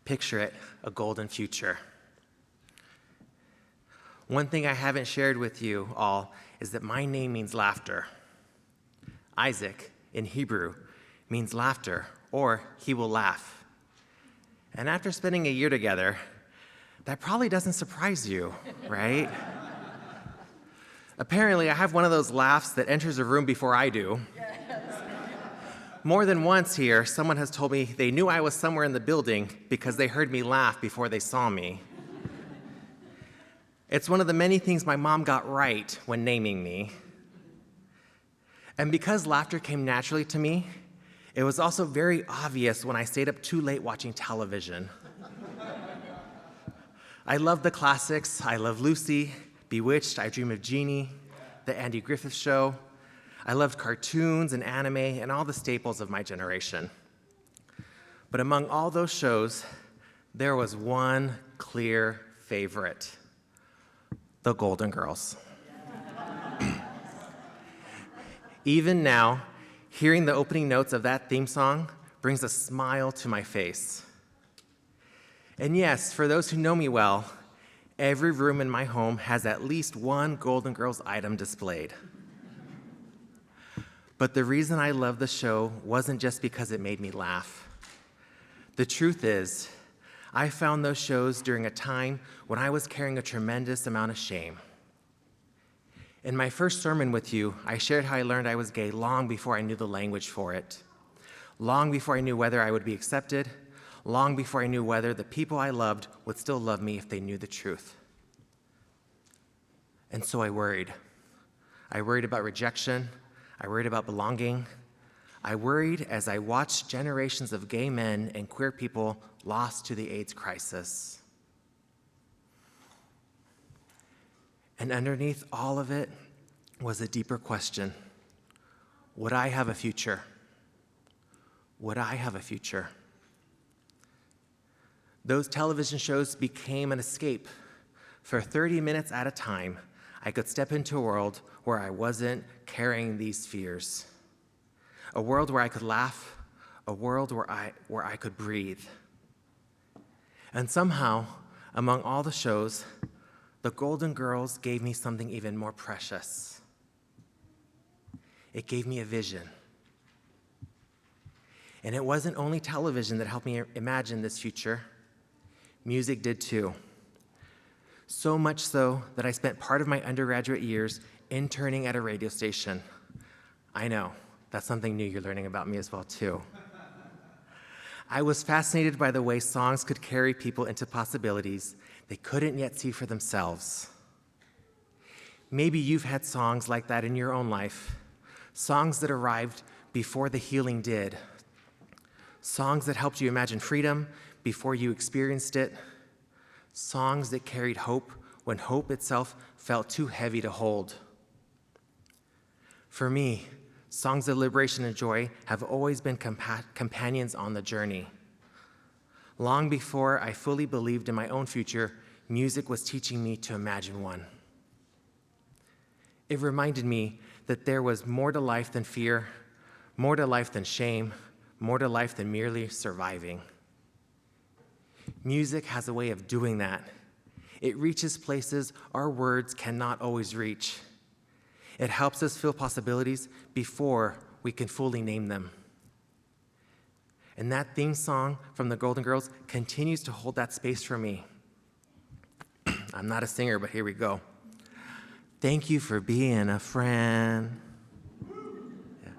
Picture it, a golden future. One thing I haven't shared with you all is that my name means laughter. Isaac, in Hebrew, means laughter, or he will laugh. And after spending a year together, that probably doesn't surprise you, right? Apparently, I have one of those laughs that enters a room before I do. More than once here, someone has told me they knew I was somewhere in the building because they heard me laugh before they saw me. It's one of the many things my mom got right when naming me. And because laughter came naturally to me, it was also very obvious when I stayed up too late watching television. I love the classics. I love Lucy, Bewitched, I Dream of Jeannie, The Andy Griffith Show. I loved cartoons and anime and all the staples of my generation. But among all those shows, there was one clear favorite, The Golden Girls. Even now, hearing the opening notes of that theme song brings a smile to my face. And yes, for those who know me well, every room in my home has at least one Golden Girls item displayed. But the reason I love the show wasn't just because it made me laugh. The truth is, I found those shows during a time when I was carrying a tremendous amount of shame. In my first sermon with you, I shared how I learned I was gay long before I knew the language for it, long before I knew whether I would be accepted, long before I knew whether the people I loved would still love me if they knew the truth. And so I worried. I worried about rejection. I worried about belonging. I worried as I watched generations of gay men and queer people lost to the AIDS crisis. And underneath all of it was a deeper question. Would I have a future? Would I have a future? Those television shows became an escape. For 30 minutes at a time, I could step into a world where I wasn't carrying these fears. A world where I could laugh, a world where I could breathe. And somehow, among all the shows, The Golden Girls gave me something even more precious. It gave me a vision. And it wasn't only television that helped me imagine this future. Music did too. So much so that I spent part of my undergraduate years interning at a radio station. I know, that's something new you're learning about me as well too. I was fascinated by the way songs could carry people into possibilities they couldn't yet see for themselves. Maybe you've had songs like that in your own life, songs that arrived before the healing did, songs that helped you imagine freedom before you experienced it, songs that carried hope when hope itself felt too heavy to hold. For me, songs of liberation and joy have always been companions on the journey. Long before I fully believed in my own future, music was teaching me to imagine one. It reminded me that there was more to life than fear, more to life than shame, more to life than merely surviving. Music has a way of doing that. It reaches places our words cannot always reach. It helps us feel possibilities before we can fully name them. And that theme song from the Golden Girls continues to hold that space for me. I'm not a singer, but here we go. Thank you for being a friend. Yeah.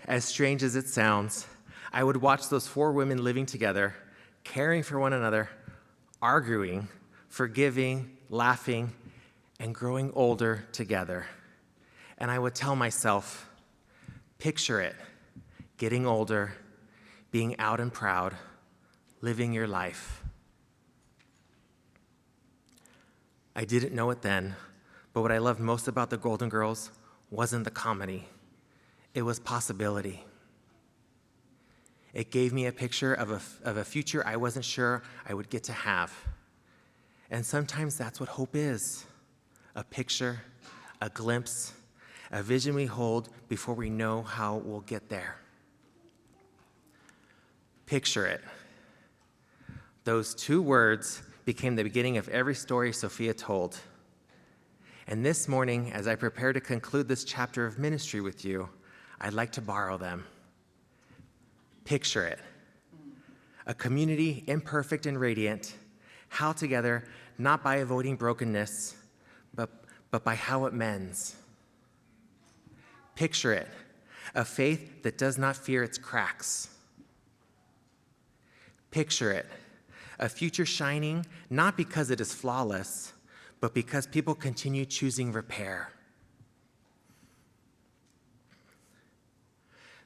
As strange as it sounds, I would watch those four women living together, caring for one another, arguing, forgiving, laughing, and growing older together. And I would tell myself, picture it, getting older, being out and proud, living your life. I didn't know it then, but what I loved most about the Golden Girls wasn't the comedy. It was possibility. It gave me a picture of a future I wasn't sure I would get to have. And sometimes that's what hope is, a picture, a glimpse, a vision we hold before we know how we'll get there. Picture it. Those two words became the beginning of every story Sophia told. And this morning, as I prepare to conclude this chapter of ministry with you, I'd like to borrow them. Picture it. A community imperfect and radiant, held together not by avoiding brokenness, but by how it mends. Picture it. A faith that does not fear its cracks. Picture it. A future shining not because it is flawless, but because people continue choosing repair.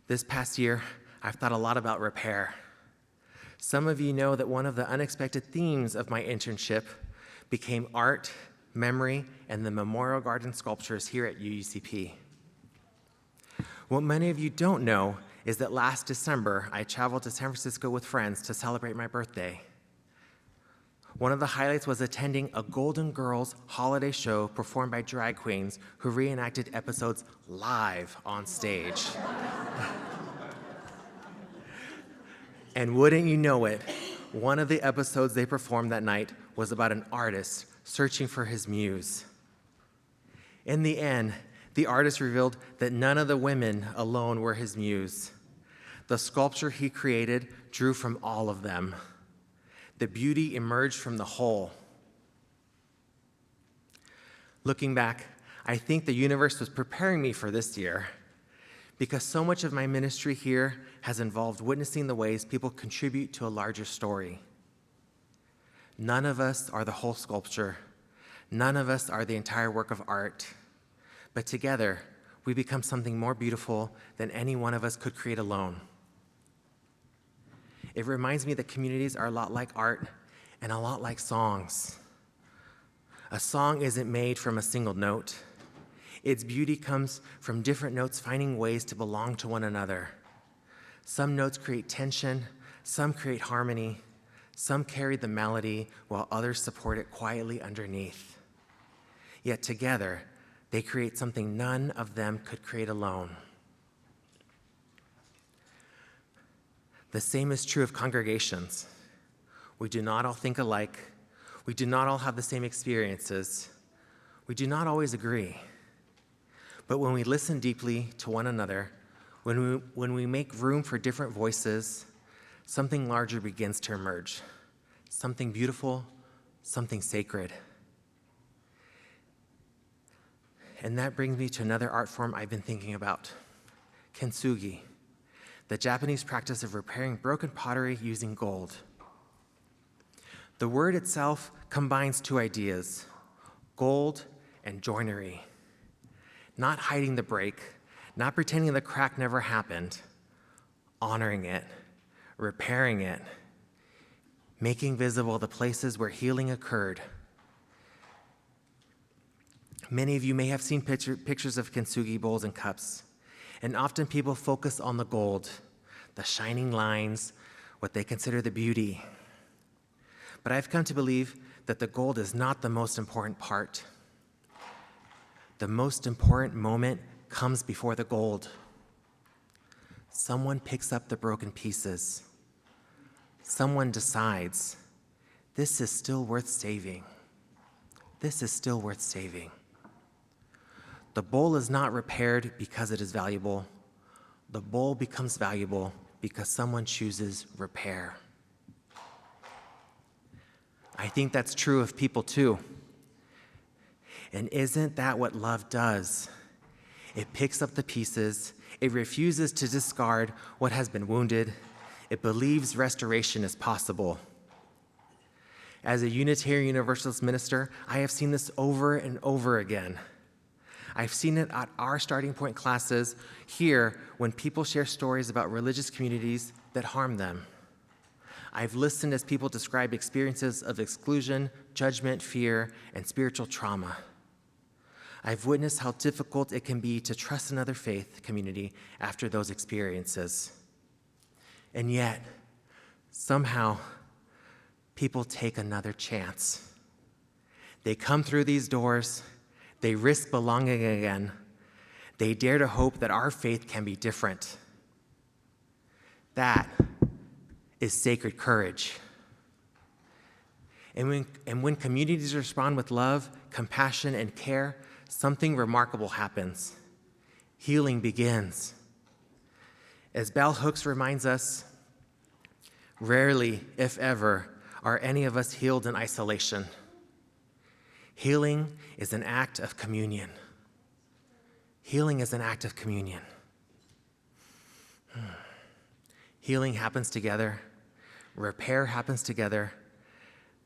This past year, I've thought a lot about repair. Some of you know that one of the unexpected themes of my internship became art, memory, and the memorial garden sculptures here at UUCP. What many of you don't know is that last December, I traveled to San Francisco with friends to celebrate my birthday. One of the highlights was attending a Golden Girls holiday show performed by drag queens who reenacted episodes live on stage. And wouldn't you know it, one of the episodes they performed that night was about an artist searching for his muse. In the end, the artist revealed that none of the women alone were his muse. The sculpture he created drew from all of them. The beauty emerged from the whole. Looking back, I think the universe was preparing me for this year because so much of my ministry here has involved witnessing the ways people contribute to a larger story. None of us are the whole sculpture. None of us are the entire work of art. But together, we become something more beautiful than any one of us could create alone. It reminds me that communities are a lot like art and a lot like songs. A song isn't made from a single note. Its beauty comes from different notes finding ways to belong to one another. Some notes create tension, some create harmony, some carry the melody while others support it quietly underneath. Yet together, they create something none of them could create alone. The same is true of congregations. We do not all think alike. We do not all have the same experiences. We do not always agree. But when we listen deeply to one another, when we make room for different voices, something larger begins to emerge. Something beautiful, something sacred. And that brings me to another art form I've been thinking about, kintsugi, the Japanese practice of repairing broken pottery using gold. The word itself combines two ideas, gold and joinery. Not hiding the break, not pretending the crack never happened, honoring it, repairing it, making visible the places where healing occurred. Many of you may have seen pictures of kintsugi bowls and cups, and often people focus on the gold, the shining lines, what they consider the beauty. But I've come to believe that the gold is not the most important part. The most important moment comes before the gold. Someone picks up the broken pieces. Someone decides, this is still worth saving. This is still worth saving. The bowl is not repaired because it is valuable. The bowl becomes valuable because someone chooses repair. I think that's true of people too. And isn't that what love does? It picks up the pieces. It refuses to discard what has been wounded. It believes restoration is possible. As a Unitarian Universalist minister, I have seen this over and over again. I've seen it at our starting point classes here when people share stories about religious communities that harm them. I've listened as people describe experiences of exclusion, judgment, fear, and spiritual trauma. I've witnessed how difficult it can be to trust another faith community after those experiences. And yet, somehow, people take another chance. They come through these doors, they risk belonging again, they dare to hope that our faith can be different. That is sacred courage. And when communities respond with love, compassion, and care, something remarkable happens. Healing begins. As Bell Hooks reminds us, rarely, if ever, are any of us healed in isolation. Healing is an act of communion. Healing is an act of communion. Healing happens together. Repair happens together.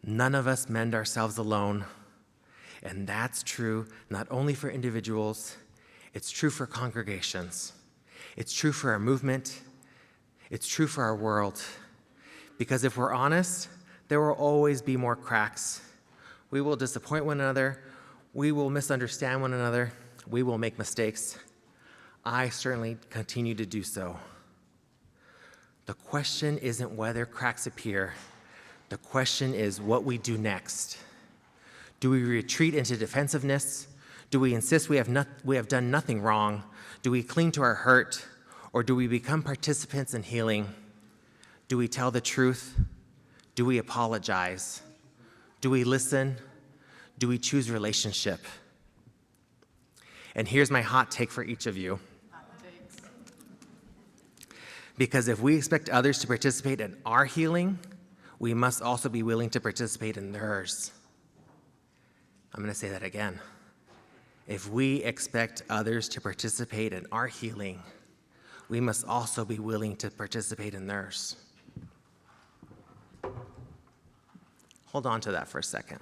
None of us mend ourselves alone. And that's true not only for individuals, it's true for congregations. It's true for our movement. It's true for our world. Because if we're honest, there will always be more cracks. We will disappoint one another. We will misunderstand one another. We will make mistakes. I certainly continue to do so. The question isn't whether cracks appear. The question is what we do next. Do we retreat into defensiveness? Do we insist we have done nothing wrong? Do we cling to our hurt? Or do we become participants in healing? Do we tell the truth? Do we apologize? Do we listen? Do we choose relationship? And here's my hot take for each of you. Because if we expect others to participate in our healing, we must also be willing to participate in theirs. I'm going to say that again. If we expect others to participate in our healing, we must also be willing to participate in theirs. Hold on to that for a second.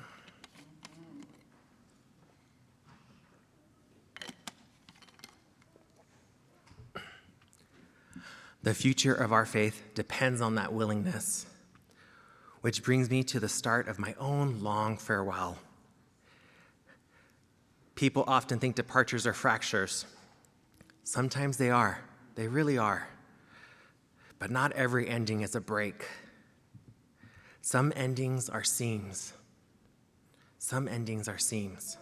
The future of our faith depends on that willingness, which brings me to the start of my own long farewell. People often think departures are fractures. Sometimes they are. They really are. But not every ending is a break. Some endings are seams. Some endings are seams.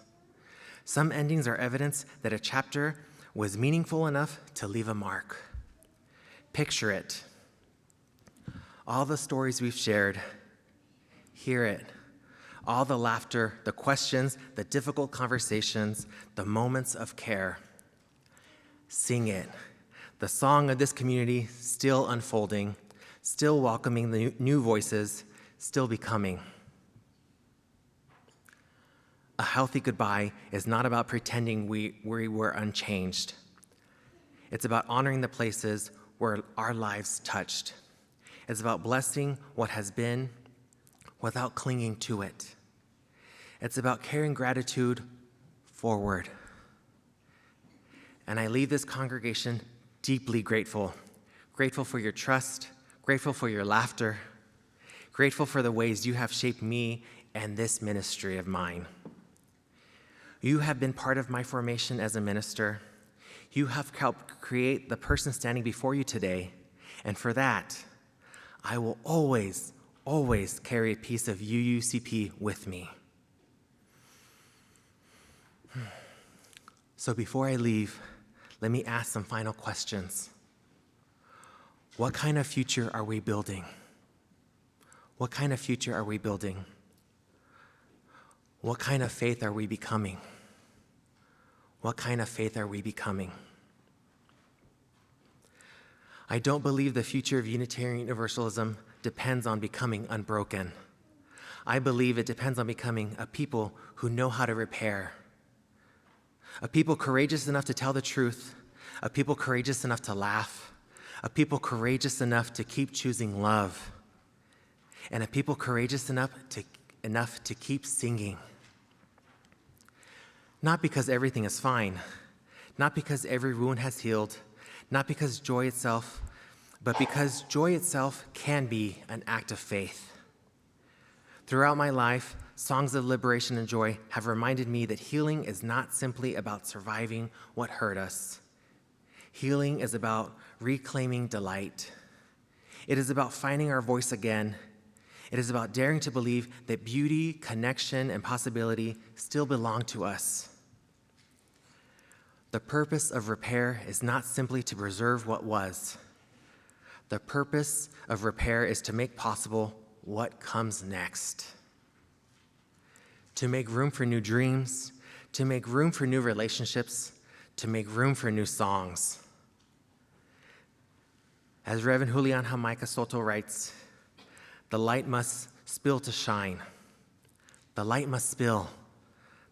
Some endings are evidence that a chapter was meaningful enough to leave a mark. Picture it. All the stories we've shared, hear it. All the laughter, the questions, the difficult conversations, the moments of care. Sing it. The song of this community still unfolding, still welcoming the new voices, still becoming. A healthy goodbye is not about pretending we were unchanged. It's about honoring the places where our lives touched. It's about blessing what has been without clinging to it. It's about carrying gratitude forward. And I leave this congregation deeply grateful. Grateful for your trust, grateful for your laughter, grateful for the ways you have shaped me and this ministry of mine. You have been part of my formation as a minister. You have helped create the person standing before you today, and for that, I will always, always carry a piece of UUCP with me. So before I leave, let me ask some final questions. What kind of future are we building? What kind of future are we building? What kind of faith are we becoming? What kind of faith are we becoming? I don't believe the future of Unitarian Universalism depends on becoming unbroken. I believe it depends on becoming a people who know how to repair, a people courageous enough to tell the truth, a people courageous enough to laugh, a people courageous enough to keep choosing love, and a people courageous enough to keep singing. Not because everything is fine, not because every wound has healed, not because joy itself, but because joy itself can be an act of faith. Throughout my life, songs of liberation and joy have reminded me that healing is not simply about surviving what hurt us. Healing is about reclaiming delight. It is about finding our voice again. It is about daring to believe that beauty, connection, and possibility still belong to us. The purpose of repair is not simply to preserve what was. The purpose of repair is to make possible what comes next. to make room for new dreams, to make room for new relationships, to make room for new songs. As Reverend Julian Jamaica Soto writes, the light must spill to shine. The light must spill.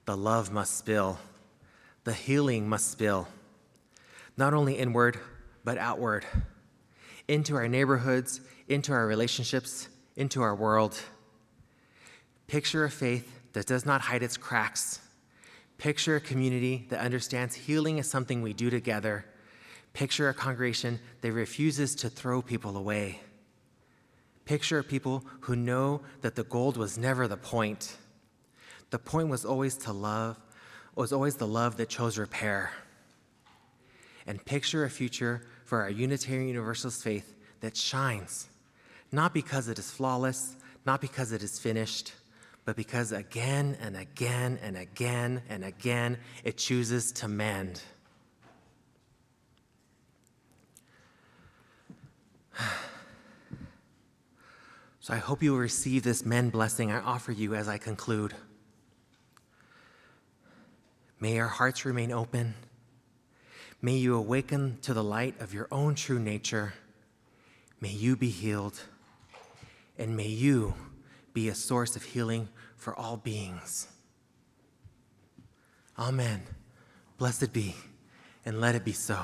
The love must spill. The healing must spill. Not only inward, but outward. Into our neighborhoods, into our relationships, into our world. Picture a faith that does not hide its cracks. Picture a community that understands healing is something we do together. Picture a congregation that refuses to throw people away. Picture a people who know that the gold was never the point. The point was always the love that chose repair. And picture a future for our Unitarian Universalist faith that shines, not because it is flawless, not because it is finished, but because again and again and again and again it chooses to mend. So I hope you will receive this mend blessing I offer you as I conclude. May our hearts remain open. May you awaken to the light of your own true nature. May you be healed. And may you be a source of healing for all beings. Amen. Blessed be, and let it be so.